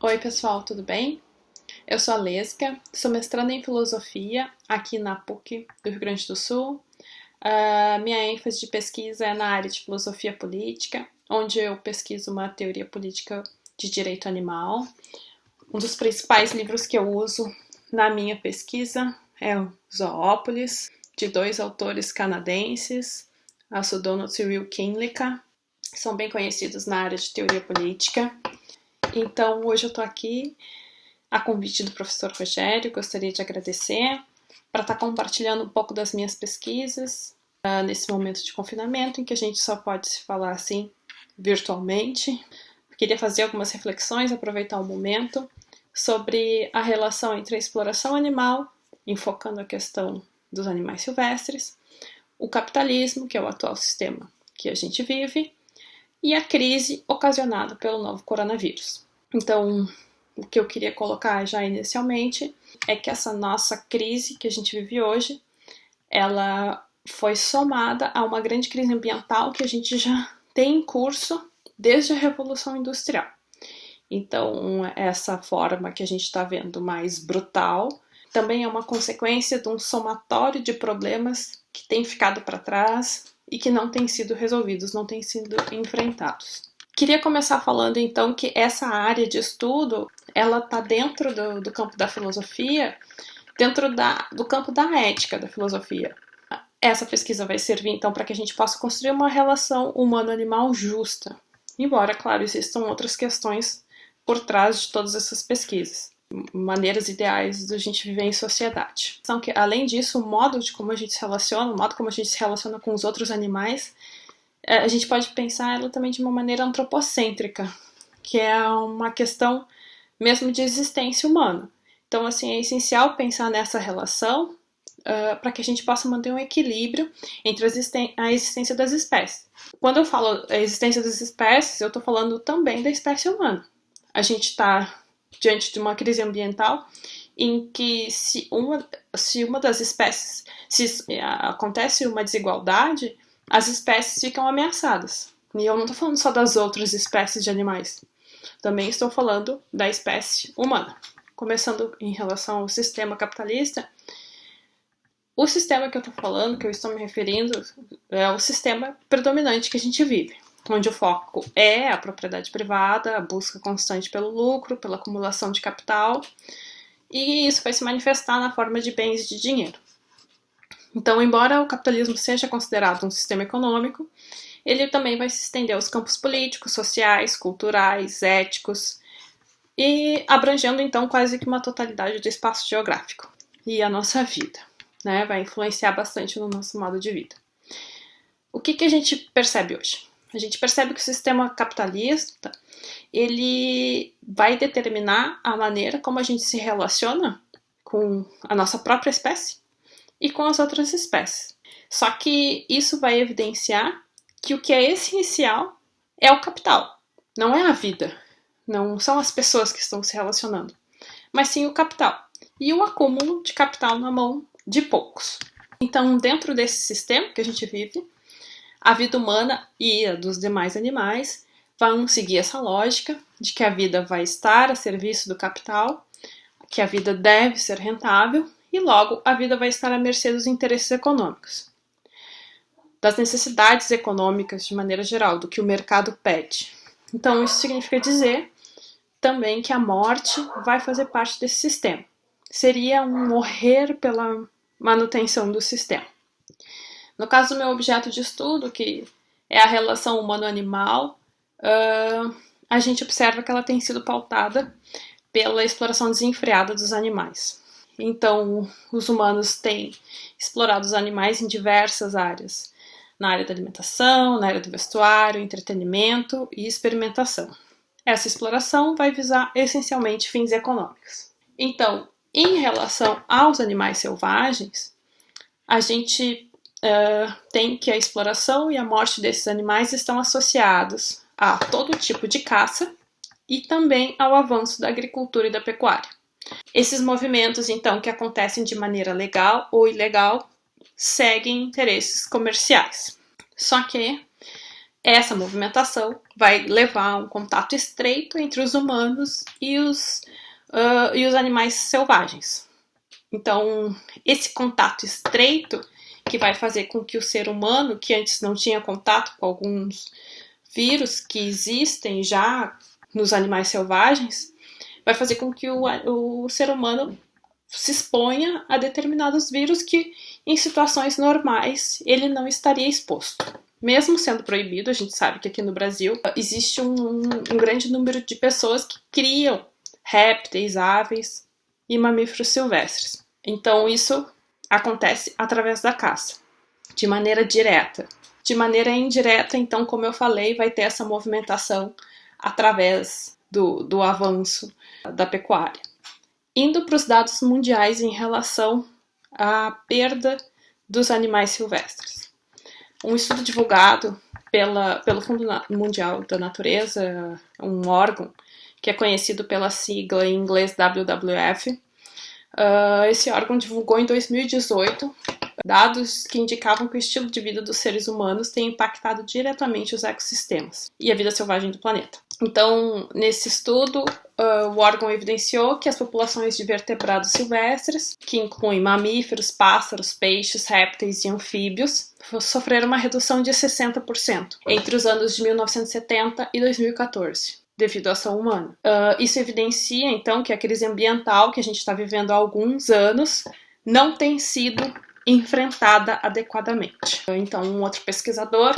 Oi, pessoal, tudo bem? Eu sou a Lesca, sou mestranda em filosofia aqui na PUC do Rio Grande do Sul. Minha ênfase de pesquisa é na área de filosofia política, onde eu pesquiso uma teoria política de direito animal. Um dos principais livros que eu uso na minha pesquisa é o Zoópolis, de dois autores canadenses, Asu Donaldson e Will Kymlicka. São bem conhecidos na área de teoria política. Então, hoje eu estou aqui a convite do professor Rogério, gostaria de agradecer para estar compartilhando um pouco das minhas pesquisas nesse momento de confinamento em que a gente só pode se falar assim virtualmente. Queria fazer algumas reflexões, aproveitar o momento sobre a relação entre a exploração animal, enfocando a questão dos animais silvestres, o capitalismo, que é o atual sistema que a gente vive, e a crise ocasionada pelo novo coronavírus. Então, o que eu queria colocar já inicialmente é que essa nossa crise que a gente vive hoje, ela foi somada a uma grande crise ambiental que a gente já tem em curso desde a Revolução Industrial. Então, essa forma que a gente está vendo mais brutal também é uma consequência de um somatório de problemas que tem ficado para trás e que não têm sido resolvidos, não têm sido enfrentados. Queria começar falando então que essa área de estudo, ela está dentro do campo da filosofia, dentro do campo da ética da filosofia. Essa pesquisa vai servir então para que a gente possa construir uma relação humano-animal justa, embora, claro, existam outras questões por trás de todas essas pesquisas, maneiras ideais de a gente viver em sociedade. Então, que, além disso, o modo de como a gente se relaciona, o modo como a gente se relaciona com os outros animais, a gente pode pensar ela também de uma maneira antropocêntrica, que é uma questão mesmo de existência humana. Então, assim, é essencial pensar nessa relação para que a gente possa manter um equilíbrio entre a existência das espécies. Quando eu falo a existência das espécies, eu estou falando também da espécie humana. A gente está diante de uma crise ambiental em que se uma das espécies, se acontece uma desigualdade, as espécies ficam ameaçadas. E eu não estou falando só das outras espécies de animais. Também estou falando da espécie humana. Começando em relação ao sistema capitalista, o sistema que eu estou falando, que eu estou me referindo, é o sistema predominante que a gente vive, onde o foco é a propriedade privada, a busca constante pelo lucro, pela acumulação de capital, e isso vai se manifestar na forma de bens e de dinheiro. Então, embora o capitalismo seja considerado um sistema econômico, ele também vai se estender aos campos políticos, sociais, culturais, éticos, e abrangendo então quase que uma totalidade do espaço geográfico e a nossa vida, né? Vai influenciar bastante no nosso modo de vida. O que a gente percebe hoje? A gente percebe que o sistema capitalista ele vai determinar a maneira como a gente se relaciona com a nossa própria espécie e com as outras espécies. Só que isso vai evidenciar que o que é essencial é o capital, não é a vida, não são as pessoas que estão se relacionando, mas sim o capital e o acúmulo de capital na mão de poucos. Então, dentro desse sistema que a gente vive, a vida humana e a dos demais animais vão seguir essa lógica de que a vida vai estar a serviço do capital, que a vida deve ser rentável e logo a vida vai estar à mercê dos interesses econômicos, das necessidades econômicas de maneira geral, do que o mercado pede. Então isso significa dizer também que a morte vai fazer parte desse sistema. Seria um morrer pela manutenção do sistema. No caso do meu objeto de estudo, que é a relação humano-animal, a gente observa que ela tem sido pautada pela exploração desenfreada dos animais. Então, os humanos têm explorado os animais em diversas áreas, na área da alimentação, na área do vestuário, entretenimento e experimentação. Essa exploração vai visar essencialmente fins econômicos. Então, em relação aos animais selvagens, a gente tem que a exploração e a morte desses animais estão associados a todo tipo de caça e também ao avanço da agricultura e da pecuária. Esses movimentos, então, que acontecem de maneira legal ou ilegal, seguem interesses comerciais. Só que Essa movimentação vai levar a um contato estreito entre os humanos e os animais selvagens. Então, esse contato estreito que vai fazer com que o ser humano, que antes não tinha contato com alguns vírus que existem já nos animais selvagens, vai fazer com que o ser humano se exponha a determinados vírus que, em situações normais, ele não estaria exposto. Mesmo sendo proibido, a gente sabe que aqui no Brasil existe um grande número de pessoas que criam répteis, aves e mamíferos silvestres. Então isso acontece através da caça, de maneira direta. De maneira indireta, então, como eu falei, vai ter essa movimentação através do avanço da pecuária. Indo para os dados mundiais em relação à perda dos animais silvestres. Um estudo divulgado pelo Fundo Mundial da Natureza, um órgão que é conhecido pela sigla em inglês WWF, esse órgão divulgou em 2018 dados que indicavam que o estilo de vida dos seres humanos tem impactado diretamente os ecossistemas e a vida selvagem do planeta. Então, nesse estudo, o órgão evidenciou que as populações de vertebrados silvestres, que incluem mamíferos, pássaros, peixes, répteis e anfíbios, sofreram uma redução de 60% entre os anos de 1970 e 2014. Devido à ação humana. Isso evidencia, então, que a crise ambiental que a gente está vivendo há alguns anos não tem sido enfrentada adequadamente. Então, um outro pesquisador,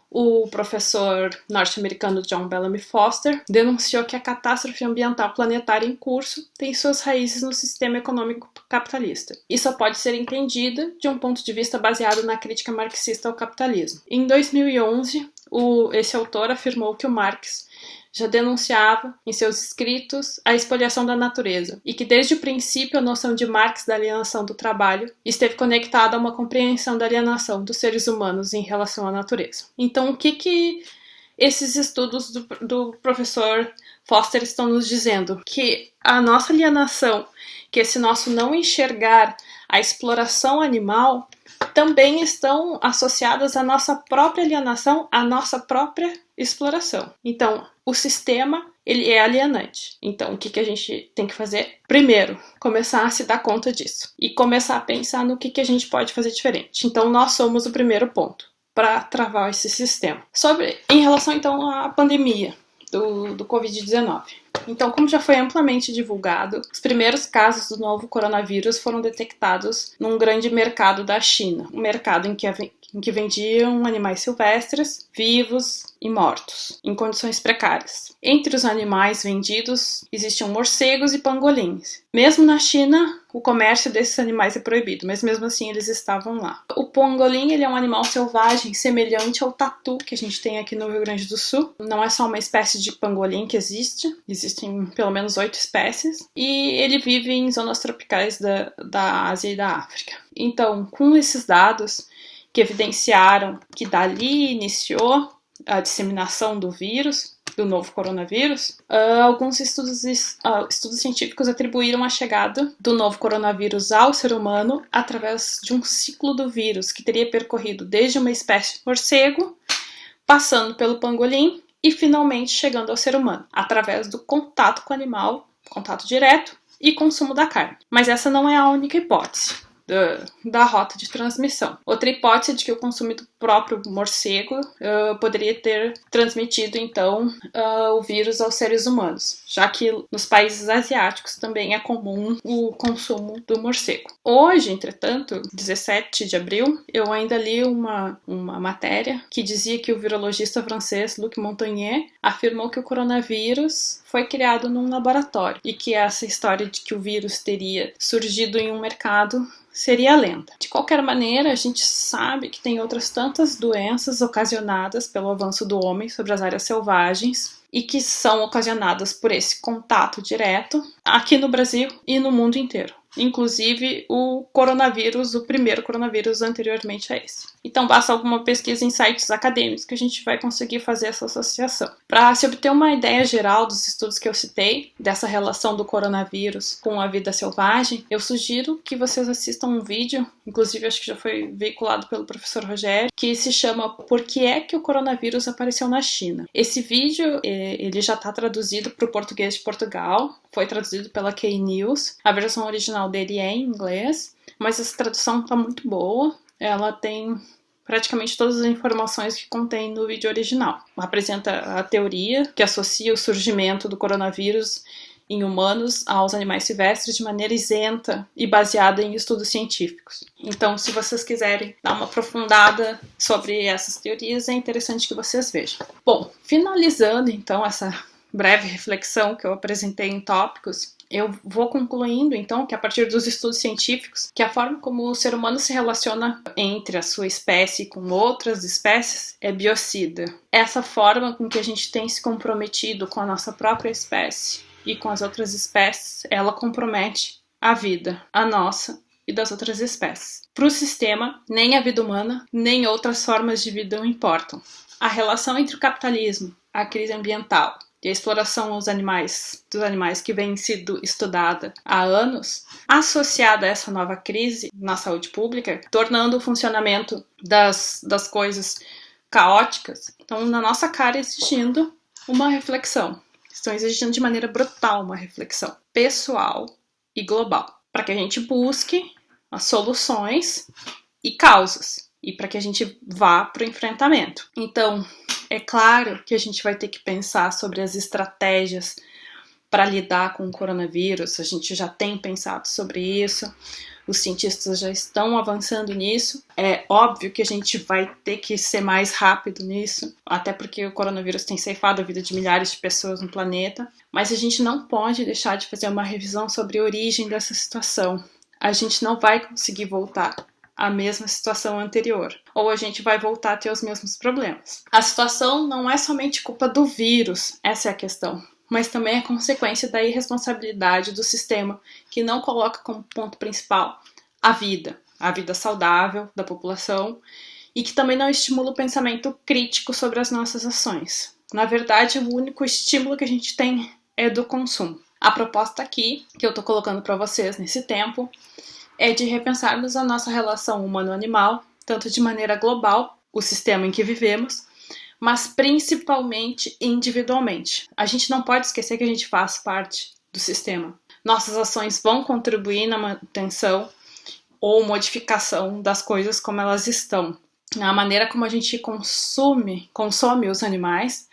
o professor norte-americano John Bellamy Foster, denunciou que a catástrofe ambiental planetária em curso tem suas raízes no sistema econômico capitalista e só pode ser entendida de um ponto de vista baseado na crítica marxista ao capitalismo. Em 2011, esse autor afirmou que o Marx já denunciava em seus escritos a expoliação da natureza e que desde o princípio a noção de Marx da alienação do trabalho esteve conectada a uma compreensão da alienação dos seres humanos em relação à natureza. Então, o que esses estudos do professor Foster estão nos dizendo? Que a nossa alienação, que esse nosso não enxergar a exploração animal, também estão associadas à nossa própria alienação, à nossa própria exploração. Então, o sistema, ele é alienante. Então, o que a gente tem que fazer? Primeiro, começar a se dar conta disso. E começar a pensar no que a gente pode fazer diferente. Então, nós somos o primeiro ponto para travar esse sistema. Em relação, então, à pandemia do Covid-19. Então, como já foi amplamente divulgado, os primeiros casos do novo coronavírus foram detectados num grande mercado da China, um mercado em que vendiam animais silvestres, vivos e mortos, em condições precárias. Entre os animais vendidos existiam morcegos e pangolins. Mesmo na China, o comércio desses animais é proibido, mas mesmo assim eles estavam lá. O pangolim, ele é um animal selvagem semelhante ao tatu que a gente tem aqui no Rio Grande do Sul. Não é só uma espécie de pangolim que existem pelo menos 8 espécies, e ele vive em zonas tropicais da Ásia e da África. Então, com esses dados que evidenciaram que dali iniciou a disseminação do vírus, do novo coronavírus, alguns estudos científicos atribuíram a chegada do novo coronavírus ao ser humano através de um ciclo do vírus que teria percorrido desde uma espécie de morcego, passando pelo pangolim e finalmente chegando ao ser humano, através do contato com o animal, contato direto e consumo da carne. Mas essa não é a única hipótese da rota de transmissão. Outra hipótese é de que o consumo do próprio morcego poderia ter transmitido, então, o vírus aos seres humanos, já que nos países asiáticos também é comum o consumo do morcego. Hoje, entretanto, 17 de abril, eu ainda li uma matéria que dizia que o virologista francês Luc Montagnier afirmou que o coronavírus foi criado num laboratório e que essa história de que o vírus teria surgido em um mercado seria lenta. De qualquer maneira, a gente sabe que tem outras tantas doenças ocasionadas pelo avanço do homem sobre as áreas selvagens e que são ocasionadas por esse contato direto aqui no Brasil e no mundo inteiro. inclusive o coronavírus, o primeiro coronavírus anteriormente a esse. Então basta alguma pesquisa em sites acadêmicos que a gente vai conseguir fazer essa associação. Para se obter uma ideia geral dos estudos que eu citei, dessa relação do coronavírus com a vida selvagem, eu sugiro que vocês assistam um vídeo, inclusive acho que já foi veiculado pelo professor Rogério, que se chama Por que é que o coronavírus apareceu na China? Esse vídeo, ele já está traduzido para o português de Portugal, foi traduzido pela K-News, a versão original dele é em inglês, mas essa tradução está muito boa, ela tem praticamente todas as informações que contém no vídeo original. Apresenta a teoria que associa o surgimento do coronavírus em humanos aos animais silvestres de maneira isenta e baseada em estudos científicos. Então, se vocês quiserem dar uma aprofundada sobre essas teorias, é interessante que vocês vejam. Bom, finalizando então essa breve reflexão que eu apresentei em tópicos, eu vou concluindo, então, que a partir dos estudos científicos, que a forma como o ser humano se relaciona entre a sua espécie com outras espécies é biocida. Essa forma com que a gente tem se comprometido com a nossa própria espécie e com as outras espécies, ela compromete a vida, a nossa e das outras espécies. Para o sistema, nem a vida humana, nem outras formas de vida importam. A relação entre o capitalismo, a crise ambiental e a exploração dos animais que vem sido estudada há anos, associada a essa nova crise na saúde pública, tornando o funcionamento das coisas caóticas, estão na nossa cara exigindo uma reflexão. Estão exigindo de maneira brutal uma reflexão pessoal e global, para que a gente busque as soluções e causas, e para que a gente vá para o enfrentamento. Então, é claro que a gente vai ter que pensar sobre as estratégias para lidar com o coronavírus, a gente já tem pensado sobre isso, os cientistas já estão avançando nisso, é óbvio que a gente vai ter que ser mais rápido nisso, até porque o coronavírus tem ceifado a vida de milhares de pessoas no planeta, mas a gente não pode deixar de fazer uma revisão sobre a origem dessa situação. A gente não vai conseguir voltar à mesma situação anterior, ou a gente vai voltar a ter os mesmos problemas. A situação não é somente culpa do vírus, essa é a questão, mas também é consequência da irresponsabilidade do sistema, que não coloca como ponto principal a vida saudável da população, e que também não estimula o pensamento crítico sobre as nossas ações. Na verdade, o único estímulo que a gente tem é do consumo. A proposta aqui, que eu estou colocando para vocês nesse tempo, é de repensarmos a nossa relação humano-animal, tanto de maneira global, o sistema em que vivemos, mas principalmente individualmente. A gente não pode esquecer que a gente faz parte do sistema. Nossas ações vão contribuir na manutenção ou modificação das coisas como elas estão. A maneira como a gente consome os animais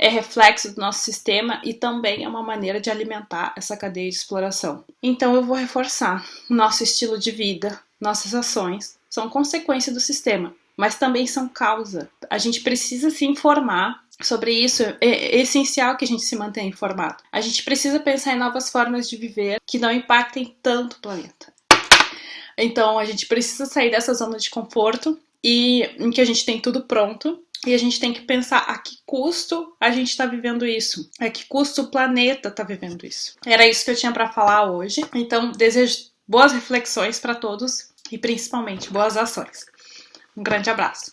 é reflexo do nosso sistema e também é uma maneira de alimentar essa cadeia de exploração. Então eu vou reforçar, nosso estilo de vida, nossas ações são consequência do sistema, mas também são causa. A gente precisa se informar sobre isso, é essencial que a gente se mantenha informado. A gente precisa pensar em novas formas de viver que não impactem tanto o planeta. Então a gente precisa sair dessa zona de conforto e em que a gente tem tudo pronto. E a gente tem que pensar a que custo a gente está vivendo isso, a que custo o planeta está vivendo isso. Era isso que eu tinha para falar hoje. Então, desejo boas reflexões para todos e principalmente boas ações. Um grande abraço.